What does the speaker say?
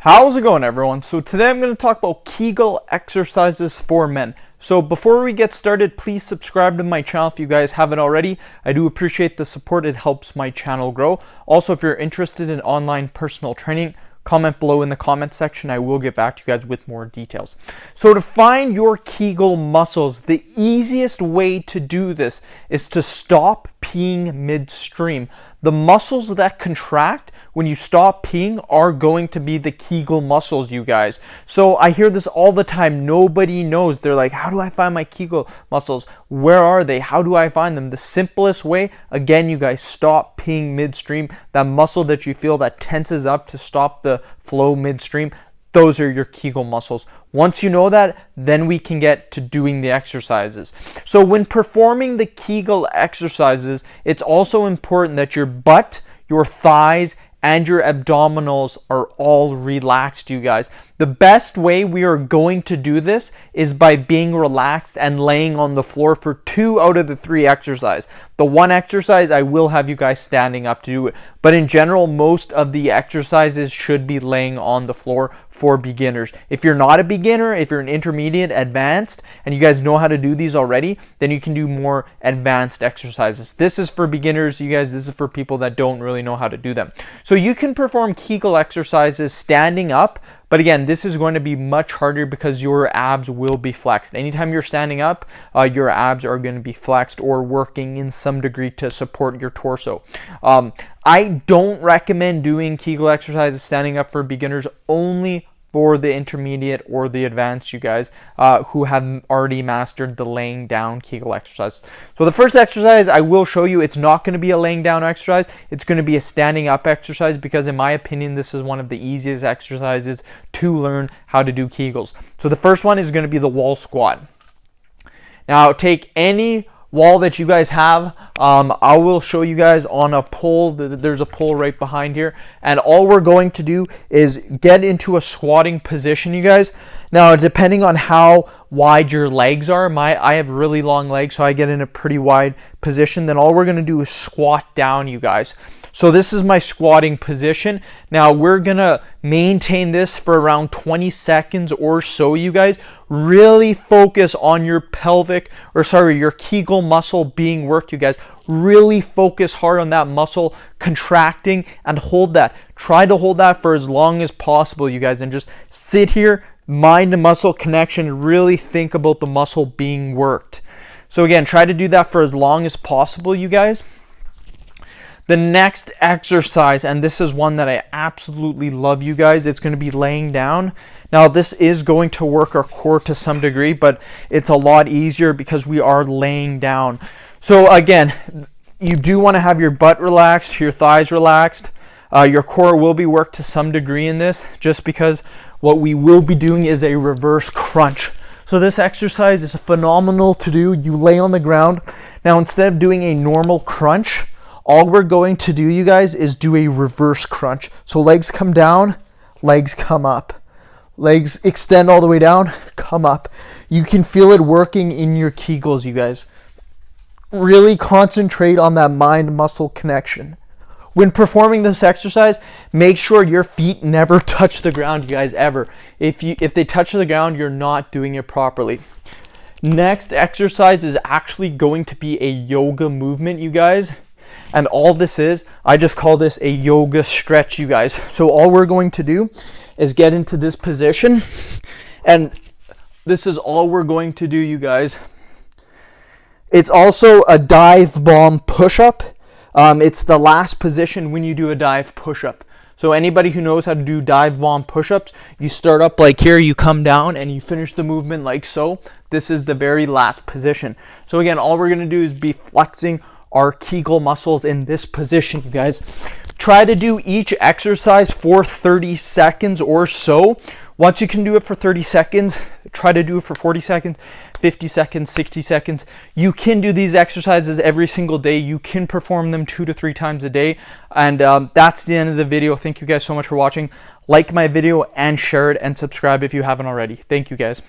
How's it going, everyone? So today I'm going to talk about Kegel exercises for men. So before we get started, please subscribe to my channel if you guys haven't already. I do appreciate the support. It helps my channel grow. Also, if you're interested in online personal training, comment below in the comment section. I will get back to you guys with more details. So to find your Kegel muscles, the easiest way to do this is to stop peeing midstream. The muscles that contract when you stop peeing are going to be the Kegel muscles, you guys. So I hear this all the time. Nobody knows. They're like, how do I find my Kegel muscles? Where are they? How do I find them? The simplest way, again, you guys, stop peeing midstream. That muscle that you feel that tenses up to stop the flow midstream, those are your Kegel muscles. Once you know that, then we can get to doing the exercises. So when performing the Kegel exercises, it's also important that your butt, your thighs, and your abdominals are all relaxed, you guys. The best way we are going to do this is by being relaxed and laying on the floor for 2 out of the 3 exercises. The one exercise, I will have you guys standing up to do it. But in general, most of the exercises should be laying on the floor for beginners. If you're not a beginner, if you're an intermediate, advanced, and you guys know how to do these already, then you can do more advanced exercises. This is for beginners, you guys. This is for people that don't really know how to do them. So you can perform Kegel exercises standing up, but again, this is going to be much harder because your abs will be flexed. Anytime you're standing up, your abs are going to be flexed or working in some degree to support your torso. I don't recommend doing Kegel exercises standing up for beginners, only for the intermediate or the advanced, you guys, who have already mastered the laying down Kegel exercise. So the first exercise I will show you, it's not going to be a laying down exercise. It's going to be a standing up exercise because in my opinion, this is one of the easiest exercises to learn how to do Kegels. So the first one is going to be the wall squat. Now take any wall that you guys have. I will show you guys on a pole. There's a pole right behind here, and all we're going to do is get into a squatting position, you guys. Now depending on how wide your legs are, I have really long legs, so I get in a pretty wide position. Then all we're going to do is squat down, you guys. So this is my squatting position. Now we're gonna maintain this for around 20 seconds or so, you guys. Really focus on your your Kegel muscle being worked, you guys. Really focus hard on that muscle contracting and hold that. Try to hold that for as long as possible, you guys, and just sit here, mind to muscle connection, really think about the muscle being worked. So again, try to do that for as long as possible, you guys. The next exercise, and this is one that I absolutely love, you guys, it's going to be laying down. Now this is going to work our core to some degree, but it's a lot easier because we are laying down. So again, you do want to have your butt relaxed, your thighs relaxed. Your core will be worked to some degree in this, just because what we will be doing is a reverse crunch. So this exercise is phenomenal to do. You lay on the ground. Now instead of doing a normal crunch, all we're going to do, you guys, is do a reverse crunch. So legs come down, legs come up. Legs extend all the way down, come up. You can feel it working in your Kegels, you guys. Really concentrate on that mind-muscle connection. When performing this exercise, make sure your feet never touch the ground, you guys, ever. If they touch the ground, you're not doing it properly. Next exercise is actually going to be a yoga movement, you guys. And all this is, I just call this a yoga stretch, you guys. So all we're going to do is get into this position. And this is all we're going to do, you guys. It's also a dive bomb push-up. It's the last position when you do a dive push-up. So anybody who knows how to do dive bomb push-ups, you start up like here, you come down, and you finish the movement like so. This is the very last position. So again, all we're going to do is be flexing our Kegel muscles in this position, you guys. Try to do each exercise for 30 seconds or so. Once you can do it for 30 seconds, try to do it for 40 seconds, 50 seconds, 60 seconds. You can do these exercises every single day. You can perform them 2 to 3 times a day. And that's the end of the video. Thank you guys so much for watching. Like my video and share it and subscribe if you haven't already. Thank you guys.